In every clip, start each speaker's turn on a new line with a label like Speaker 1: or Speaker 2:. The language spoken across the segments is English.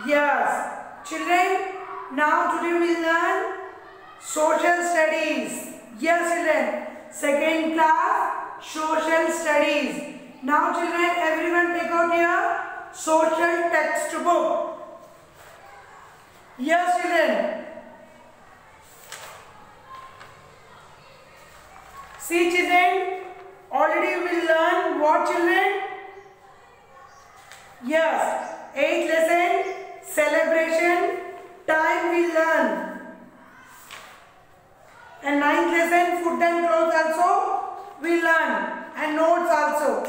Speaker 1: Yes. Children, now today we will learn social studies. Yes, children. Second class, social studies. Now children, everyone take out your social textbook. Yes, children. See children, already we will learn what children? Yes, 8th lesson, celebration, time we learn. And 9th lesson, food and clothes also we learn. And notes also.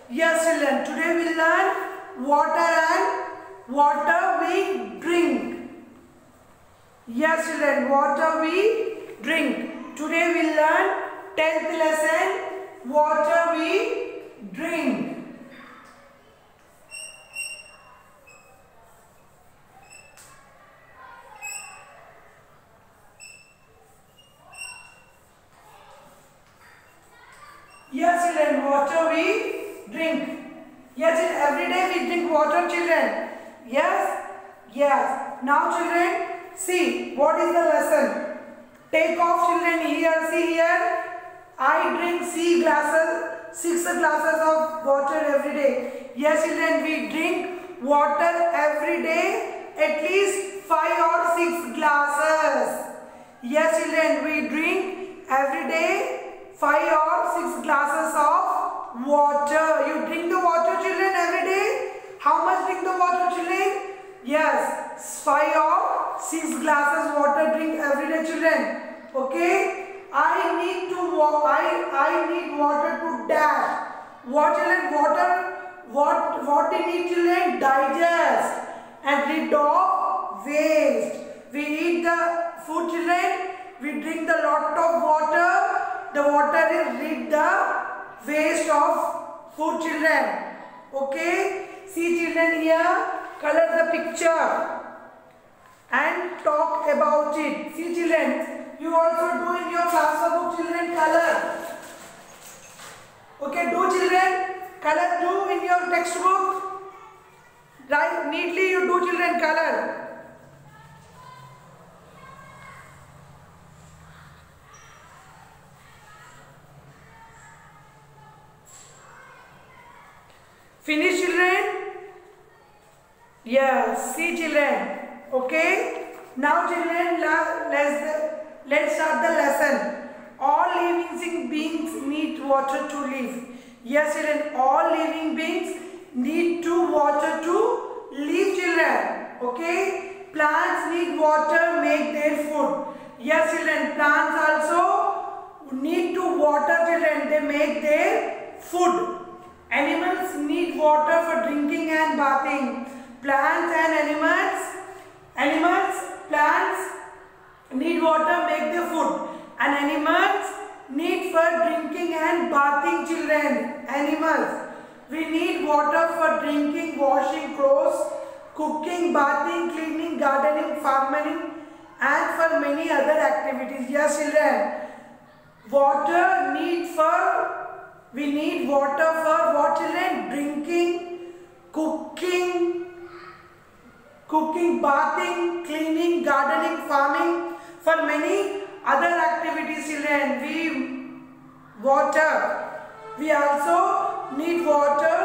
Speaker 1: Yes children, today we learn water and water we drink. Yes children, water we drink. Today we learn 10th lesson, water we drink. Yes children, water we drink. Yes, every day we drink water children. Yes? Yes. Now children, see what is the lesson. Take off children here, see here. I drink 6 glasses of water every day. Yes children, we drink water every day at least 5 or 6 glasses. Yes children, we drink every day 5 or 6 glasses of water. You drink the water children every day. How much drink the water children? Yes, 5 or 6 glasses water drink every day children. Okay. I need water to dash. What children? Water. What they need children? Digest and rid of waste. We eat the food children. We drink the lot of water. The water is rid the waste of food children. Okay. See children here. Color the picture and talk about it. See children. You also do in your class book children color. Okay, do children. Color do in your textbook. Right, neatly you do children color. Finish children. Yes, see children. Okay. Now children, let's start the lesson. All living beings need water to live. Yes children, all living beings need water to live children. Okay. Plants need water, make their food. Yes children, plants also need to water children, they make their food. Animals need water for drinking and bathing. Plants need water, make their food. And animals need for drinking and bathing children. Animals. We need water for drinking, washing clothes, cooking, bathing, cleaning, gardening, farming and for many other activities. Yes children. We need water for what children? Drinking, cooking, bathing, cleaning, gardening, farming, for many other activities children. We also need water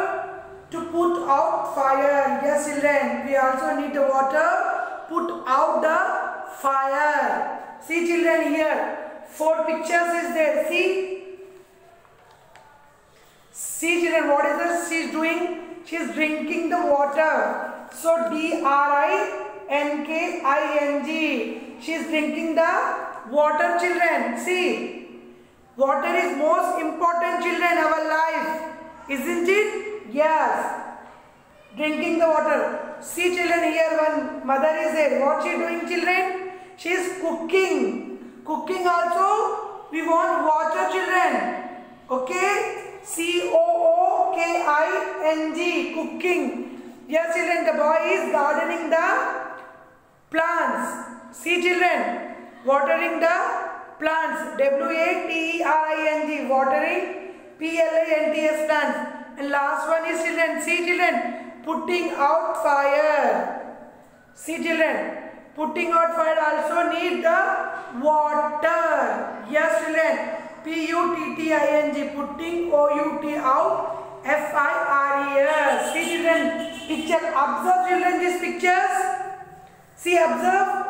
Speaker 1: to put out fire. Yes children, we also need the water put out the fire. See children here, 4 pictures is there. See children, what is this she is doing? She is drinking the water. So DRINKING. She is drinking the water children. See, water is most important children in our life. Isn't it? Yes. Drinking the water. See children here, one mother is there. What she doing children? She is cooking. Cooking also we want water children. Okay. COOKING, cooking. Yes children, the boy is gardening the plants. See children, watering the plants. WATERING, watering. PLANTS, plants. And last one is children. See children, putting out fire. See children, putting out fire also need the water. Yes children, P-U-T-T-I-N-G, putting O-U-T out, F-I-R-E-S. See children, picture, observe children these pictures. See, observe.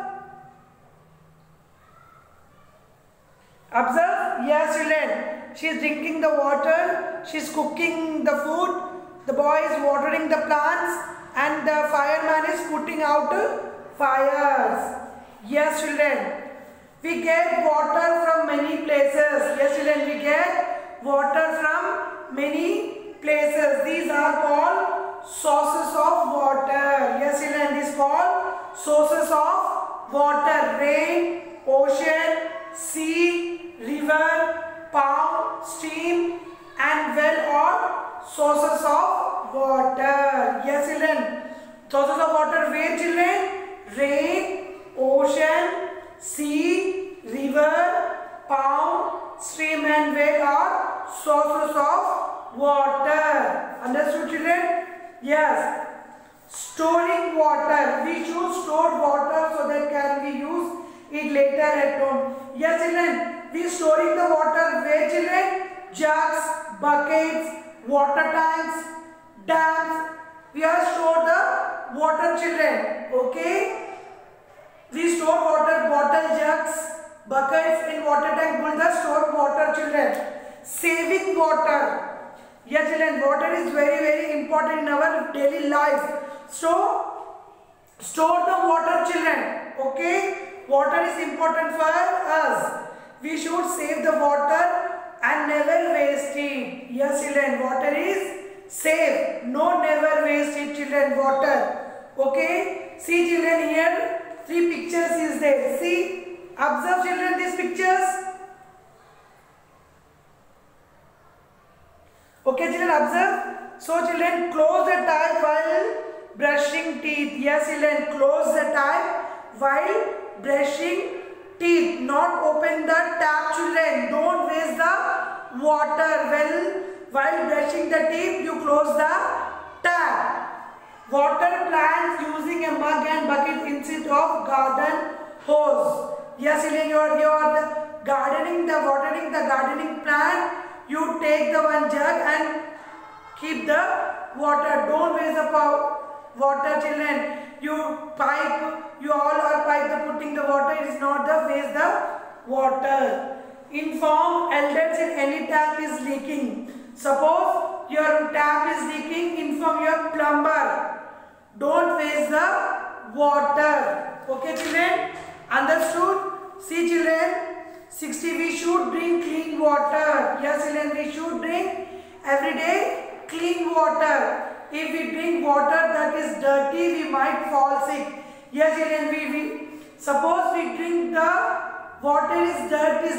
Speaker 1: Observe, yes children, she is drinking the water, she is cooking the food, the boy is watering the plants, and the fireman is putting out fires. Yes children, we get water from many places. Yes children, we get water from many places. These are called sources of water. Yes children, this is called sources of water. Rain, ocean, sea, river, pond, stream and well are sources of water. Yes children, sources of water where children? Rain, ocean, sea, river, pond, stream and well are sources of water. Understood children? Yes. Storing water. We should store water so that can we use it later at home. Yes children, we storing the water where children? Jugs, buckets, water tanks, dams. We are store the water children. Okay. We store water, bottle, jugs, buckets in water tank. Will the store water children. Saving water. Yes children, water is very important in our daily life. So store the water children. Okay. Water is important for us. We should save the water and never waste it. Yes children, water is save. No, never waste it children, water. Okay. See children, here 3 pictures is there. See, observe children these pictures. Okay children, observe. So children, close the tap while brushing teeth. Yes children, close the tap while brushing teeth. Not open the tap children. Don't waste the water. While brushing the teeth, you close the tap. Water plants using a mug and bucket instead of garden hose. Yes children, you are watering the gardening plant. You take the one jug and keep the water. Don't waste the water children. You all are putting the water. It is not the waste the water. Inform elders if any tap is leaking. Suppose your tap is leaking, inform your plumber. Don't waste the water. Okay children, understood? See children, 60, we should drink clean water. Yes children, we should drink every day clean water. If we drink water that is dirty, we might fall sick. Yes children, suppose we drink the water is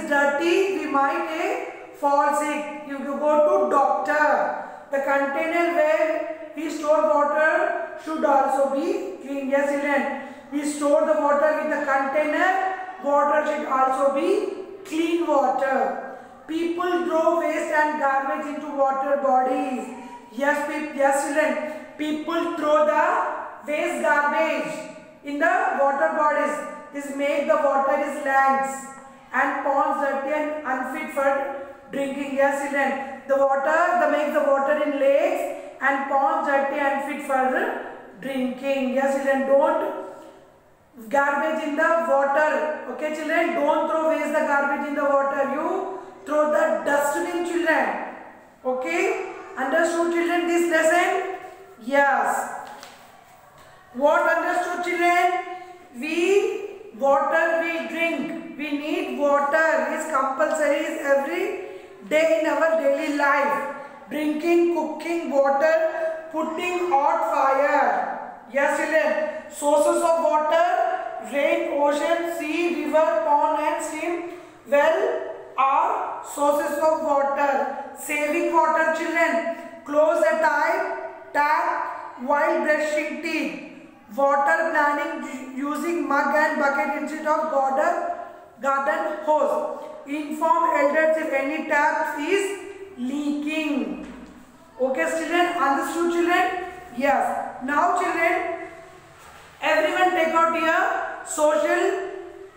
Speaker 1: dirty, we might fall sick. You go to doctor. The container where we store water should also be clean. Yes children, we store the water with the container. Water should also be clean water. People throw waste and garbage into water bodies. Yes children, people throw the waste garbage in the water bodies. This make the water is lakes and ponds dirty and unfit for drinking. Yes children, make the water in lakes and ponds dirty and fit for drinking. Yes children, don't garbage in the water. Okay children, don't throw waste the garbage in the water. You throw the dustbin children. Okay, understood children this lesson? Yes. What understood children? Water we drink. We need water. Is compulsory every day in our daily life. Drinking, cooking, water, putting out fire. Yes children. Sources of water: rain, ocean, sea, river, pond and stream. Well are sources of water. Saving water children. Close the tap while brushing teeth. Water planning using mug and bucket instead of garden hose. Inform elders if any tap is leaking. Okay children, understood children? Yes. Now children, Everyone take out your social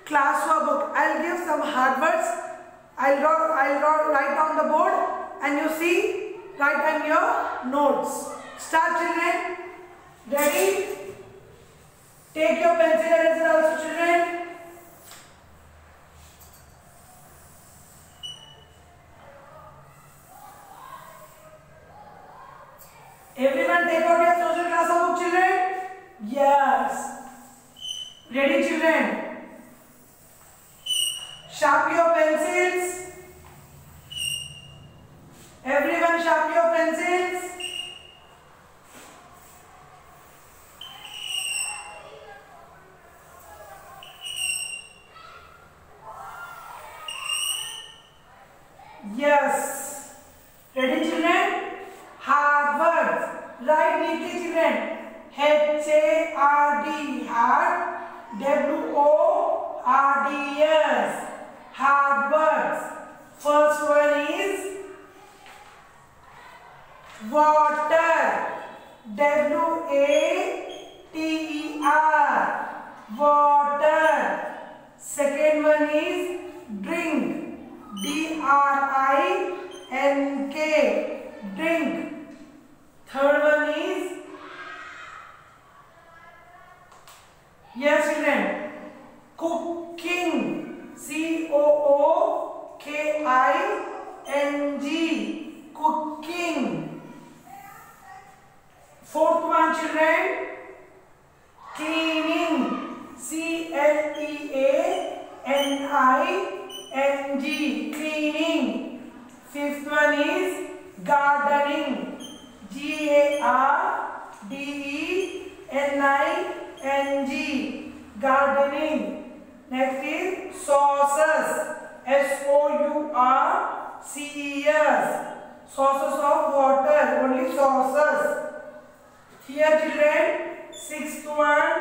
Speaker 1: classwork book. I'll give some hard words. I'll write on the board and you see, write on your notes. Start children. Ready? Take your pencil and eraser also children. Everyone take out your social classwork book children. Yes. Ready children? Sharpen your pencils. Everyone sharpen your pencils. Yes. Ready children? Hard words. Write neatly children. H-A-R-D, hard. W-O-R-D-S, hard words. First one is water. W-A-T-E-R, water. Second one is drink. D-R-I-N-K, drink. Third one is, yes children, cooking. C-O-O-K-I-N-G, cooking. Fourth one children, cleaning. C-L-E-A-N-I-N-G, cleaning. Fifth one is gardening. G-A-R-D-E-N-I-N-G, gardening. Next is sauces. S-O-U-R-C-E-S, sauces of water, only sauces. Here children, sixth one,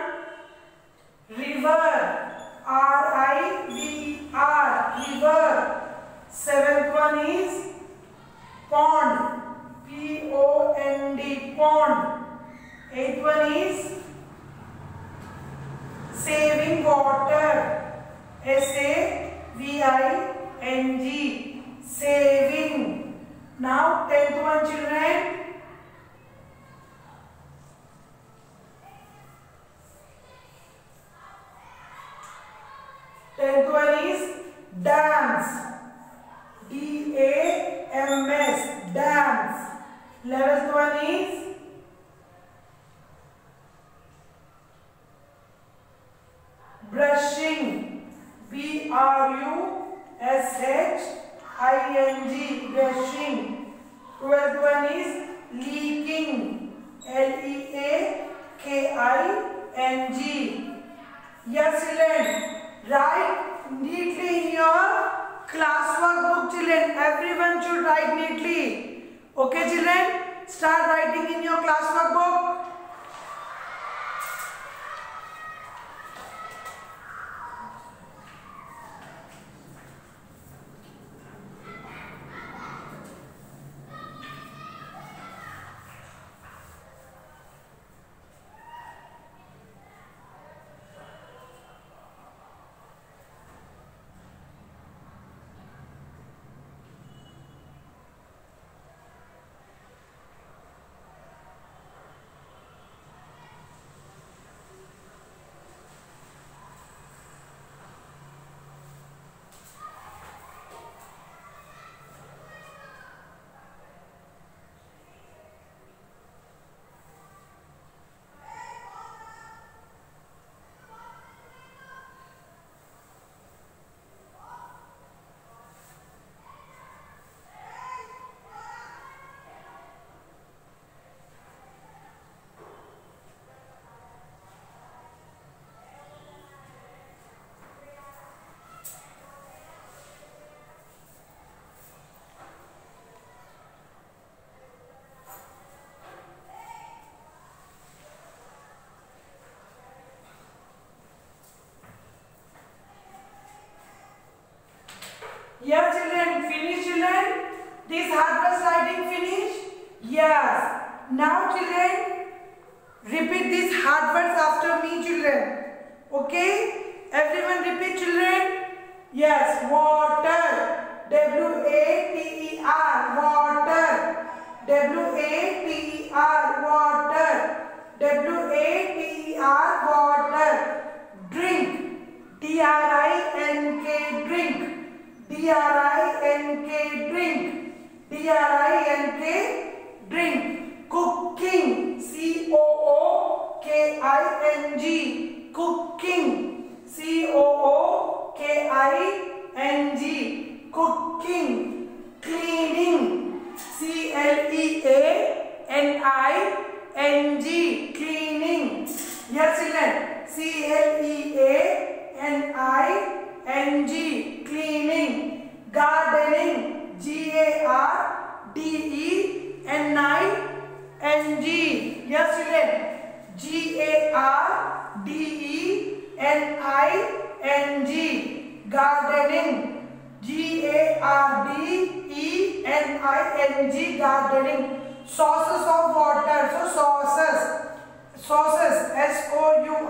Speaker 1: river. R-I-V-E-R, river. Seventh one is pond. P-O-N-D, pond. Eighth one is saving water. S-A-V-I-N-G, saving. Now 10th one children. Tenth one is dance. D-A-M-S, dance. 11th one is brushing. B-R-U-S-H-I-N-G, brushing. 12th one is leaking. L-E-A-K-I-N-G. Yes children, write neatly in your classwork book children. Everyone should write neatly. Okay children, start writing in your classwork book. Yes children, finish children. This hard work writing finish? Yes. Now children, repeat this hard words after me, children. Okay? Everyone repeat, children. Yes, water. W-A-T-E-R. Water. W-A-T-E-R. Water. W-A-T-E-R. Water. Drink. D-R-I-N-K. Drink. D-R-I-N-K. Drink. D-R-I-N-K. Drink. Cooking. C-O-O-K-I-N-G. Cooking. C-O-O-K-I-N-G. Cooking. Cleaning. C-L-E-A-N-I-N-G. Cleaning. Yes, children. C-L-E-A-N-I-N-G. Cleaning. Gardening. G-A-R-D-E-N-I-N-G. Yes, children. G-A-R-D-E-N-I-N-G. Gardening. G-A-R-D-E-N-I-N-G. Gardening. Sources of water. So sources. Sources. S-O-U-R-C-E-S.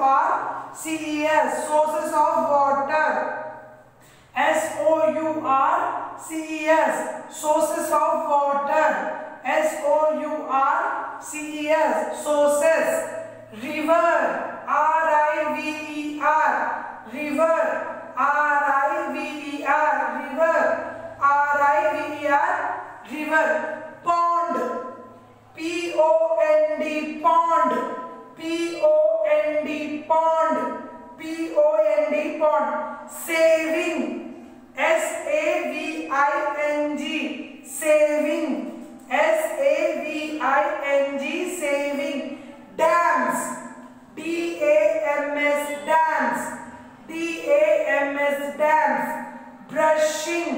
Speaker 1: Sources of water. S-O-U-R-C-E-S. Sources of water. S-O-U-R-C-E-S. Sources. River. R-I-V-E-R. River. R-I-V-E-R. River. R-I-V-E-R. River. Pond. P-O-N-D. Pond. P-O-N-D. Pond. P-O-N-D. Pond. Saving. S-A-V-I-N-G. Saving. S-A-V-I-N-G. Saving. Dams. D-A-M-S. Dams. D-A-M-S. Dams. Brushing.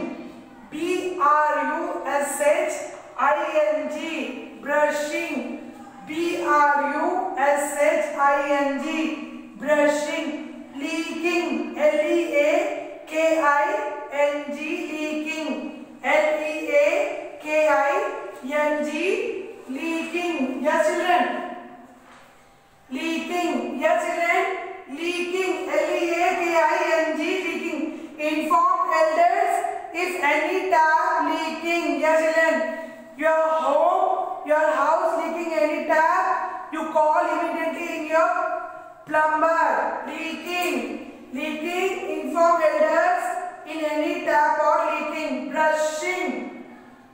Speaker 1: B-R-U-S-H-I-N-G. Brushing. B-R-U-S-H-I-N-G. Brushing. Leaking. L-E-A-K-I-N-G. Leaking. L-E-A-K-I-N-G. Leaking. Yes, children. Leaking. Yes, children. Leaking. L-E-A-K-I-N-G. Leaking. Inform elders if any tap leaking. Yes, children. Your home, your house leaking any tap, you call immediately in your plumber. Leaking. Leaking. Inform elders in any tap or leaking. Brushing.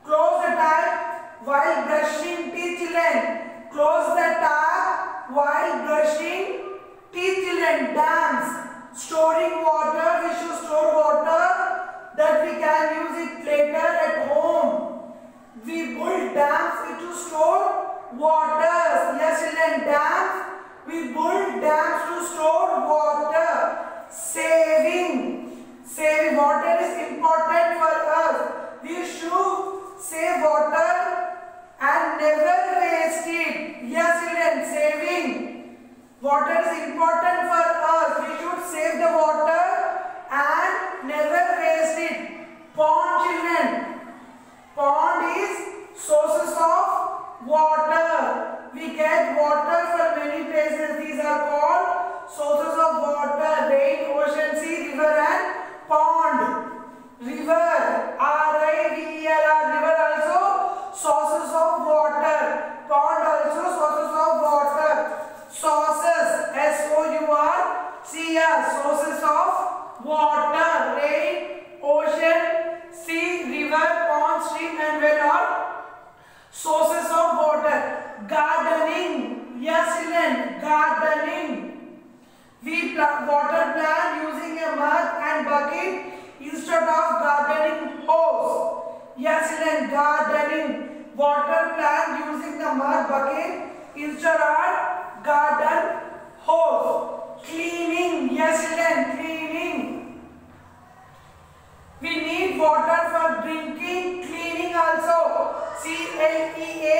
Speaker 1: Close the tap while brushing teeth, children. Close the tap while brushing teeth, children. Dams. Storing water. We should store water that we can use it later at home. We build dams to store waters. Yes, children. Dams. We build dams to store water. Saving. Saving water is important for us. We should save water and never waste it. Yes, children. Saving water is important for us. We should save the water and never waste it. Pond, children. Pond is sources of water. We get water from many places. These are called sources of water. Rain, ocean, sea, river and pond. River. R-I-V-E-R. River also sources of water. Pond also sources of water. Sources. S-O-U-R-C-S. Sources of water. Rain, ocean, sea, river, pond, stream and well are sources of water. Gardening. Yes, children. Gardening. We water plant using a mug and bucket instead of gardening hose. Yes, children. Gardening. Water plant using the mug bucket instead of garden hose. Cleaning. Yes, children. Cleaning. We need water for drinking, cleaning also. C-L-E-A-N-I-N-G.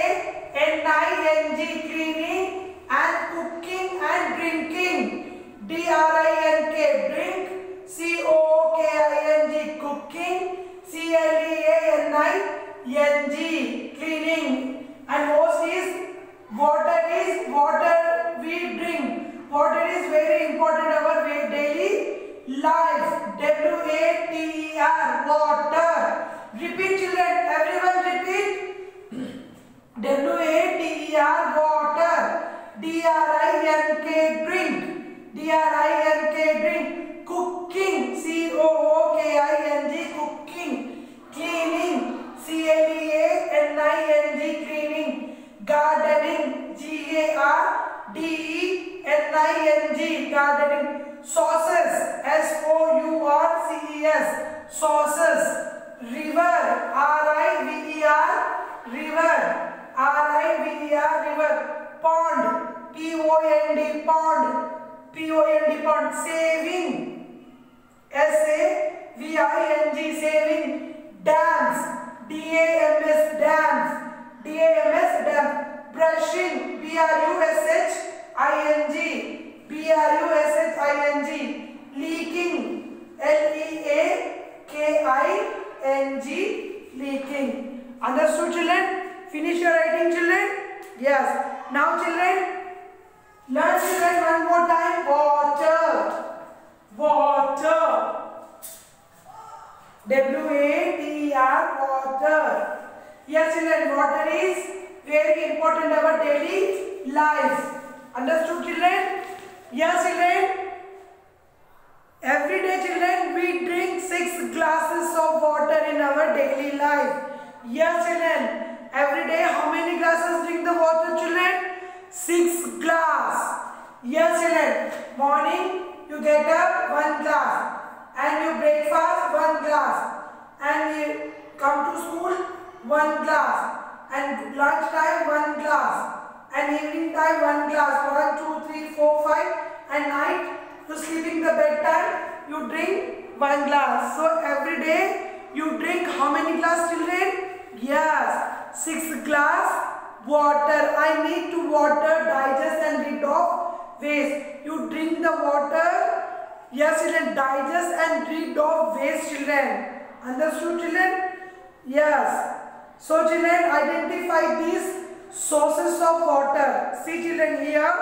Speaker 1: Cleaning and cooking and drinking. D-R-I-N-K. Drink. C-O-O-K-I-N-G. Cooking. C-L-E-A-N-I-N-G. Cleaning. And most is water we drink. D-R-I-N-K, drink. Cooking, C-O-O-K-I-N-G, cooking. Cleaning, C-L-E-A-N-I-N-G, cleaning. Gardening, G-A-R-D-E-N-I-N-G, gardening. Sauces, S-O-U-R-C-E-S, sauces. River, R-I-V-E-R, river. R-I-V-E-R, river. Pond, P-O-N-D, pond. P-O-N-D, pond. Saving, S-A-V-I-N-G, saving. Dams, D-A-M-S, dams. D-A-M-S, dam. Brushing, B-R-U-S-H-I-G, B-R-U-S-H-I-G. Leaking, L-E-A-K-I-N-G, leaking. Understood, children? Finish your writing, children? Yes. Now, children, learn, children, one more time. Water. Water. W-A-T-E-R, water. Yes, children, water is very important in our daily life. Understood, children? Yes, children. Every day, children, we drink 6 glasses of water in our daily life. Yes, children. Every day, how many glasses drink the water, children? 6 glass. Yes, children. Morning, you get up 1 glass. And you breakfast 1 glass. And you come to school 1 glass. And lunch time 1 glass. And evening time 1 glass. 1, 2, 3, 4, 5. And night, you sleeping the bedtime, you drink 1 glass. So every day you drink how many glass, children? Yes, 6 glass water. I need to water, digest and rid of waste. You drink the water. Yes, children, digest and rid of waste, children. Understood, children? Yes. So children, identify these sources of water. See, children, here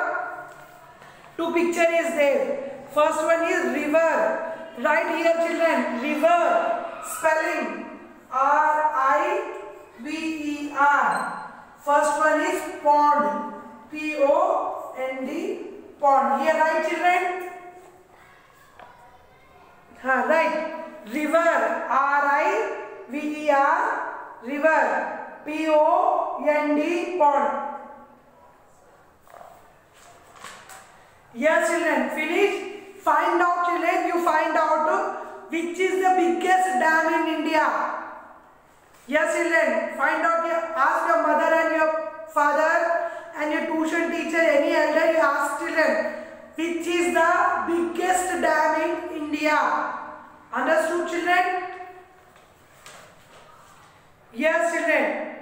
Speaker 1: 2 picture is there. First one is river. Right here, children, river. Spelling R-I-V-E-R. First one is pond. P-O-N-D, pond. Here, right, children? Right. River. R-I-V-E-R. River. P-O-N-D, pond. Yes, children, finish. Find out, children, you find out which is the biggest dam in India. Yes, children, find out. Ask your mother and your father and your tuition teacher, any elder, you ask children, which is the biggest dam in India. Understood, children? Yes, children.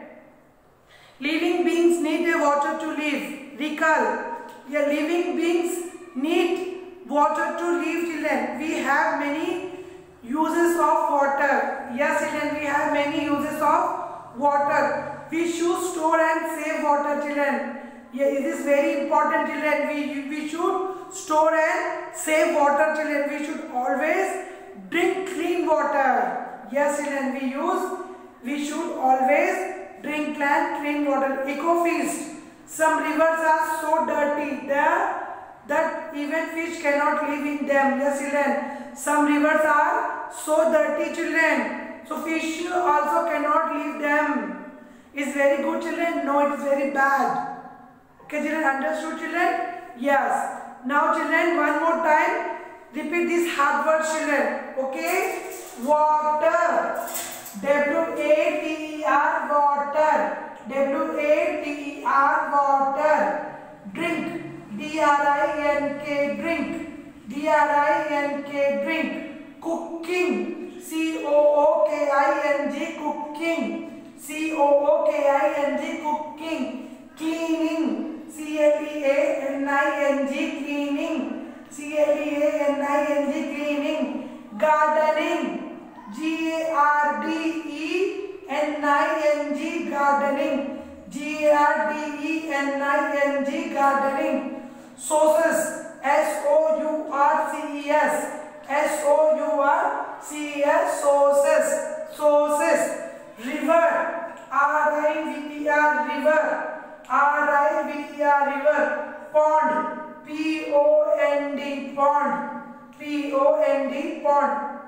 Speaker 1: Living beings need water to live. Recall. Yeah, living beings need water to live, children. We have many uses of water. Yes, children, we have many uses of water. We should store and save water, children. Yeah, it is very important, children. We should store and save water, children. We should always drink clean water. Yes, children, we should always drink clean water. Eco-feast. Some rivers are so dirty that even fish cannot live in them. Yes, children. Some rivers are so dirty, children. So fish also cannot live them. Is very good, children? No, it is very bad. Okay, children. Understood, children? Yes. Now, children, one more time. Repeat these hard words, children. Okay? Water. W-A-T-E-R, water. W-A-T-E-R, water. Drink. D-R-I-N-K, drink. D-R-I-N-K, drink. Cooking. C-O-O-K-I-N-G, cooking. C-O-O-K-I-N-G, cooking. Cleaning. C-L-E-A-N-I-N-G, cleaning. C-L-E-A-N-I-N-G, cleaning. Gardening. G-A-R-D-E-N-I-N-G, gardening. G-A-R-D-E-N-I-N-G, gardening. Sources. S-O-U-R-C-E-S. S-O-U-R-C-E-S, sources. Sources. River. R-I-V-E-R, river. R-I-V-E-R, river. Pond. P-O-N-D, pond. P-O-N-D, pond.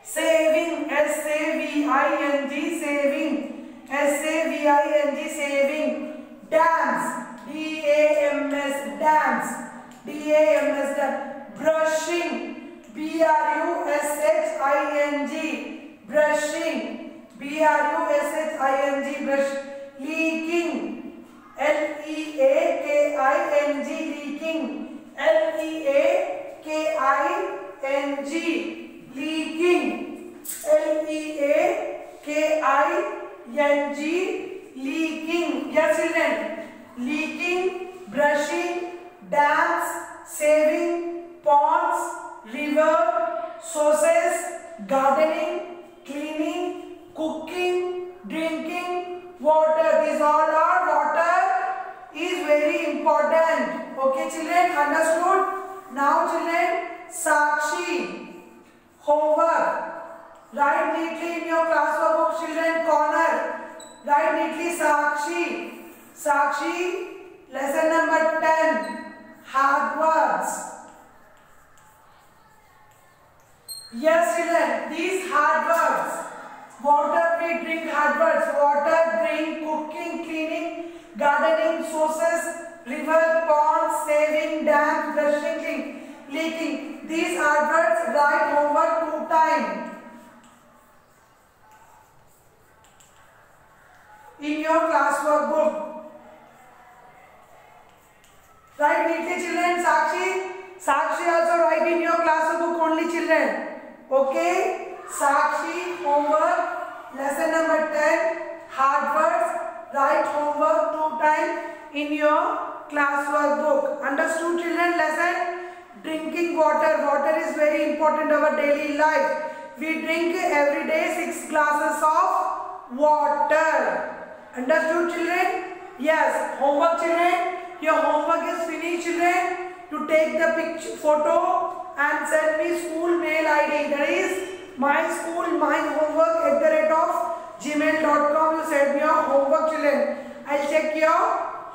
Speaker 1: Saving, S-A-V-I-N-G, saving, S-A-V-I-N-G, saving. Dams, D-A-M-S, dams, D-A-M-S, dams. Brushing, B-R-U-S-H-I-N-G, brushing, B-R-U-S-H-I-N-G, brush. Leaking, L-E-A-K-I-N-G, leaking, L-E-A-K-I-N-G, leaking, L-E-A-K-I-N-G, leaking. Yes, children. Leaking, brushing, dams, saving, ponds, river, sources, gardening, cleaning, cooking, drinking, water. These all are water is very important. Okay, children, understood? Now, children, Sakshi, homework. Write neatly in your classwork book, children, corner. Write neatly Sakshi. Sakshi, lesson number 10, hard words. Yes, children, these hard words. Water, we drink, hard words. Water, drink, cooking, cleaning, gardening, sources, river, ponds, saving, dams, brushing, cleaning, leaking. These hard words, write homework 2 times. In your classwork book. Write neatly, children. Sakshi also write in your classwork book only, children. Okay? Sakshi, homework, lesson number 10, hard words, write homework 2 times in your classwork book. Understood, children? Lesson? Drinking water. Water is very important in our daily life. We drink every day 6 glasses of water. Understood, children? Yes. Homework, children. Your homework is finished, children. You take the picture, photo and send me school mail ID. That is myschoolmyhomework@gmail.com. You send me your homework, children. I'll check your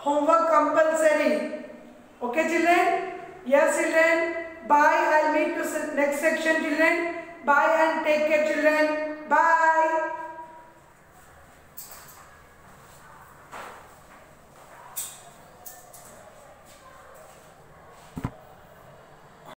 Speaker 1: homework compulsory. Okay, children? Yes, children. Bye. I'll meet you next section, children. Bye and take care, children. Bye.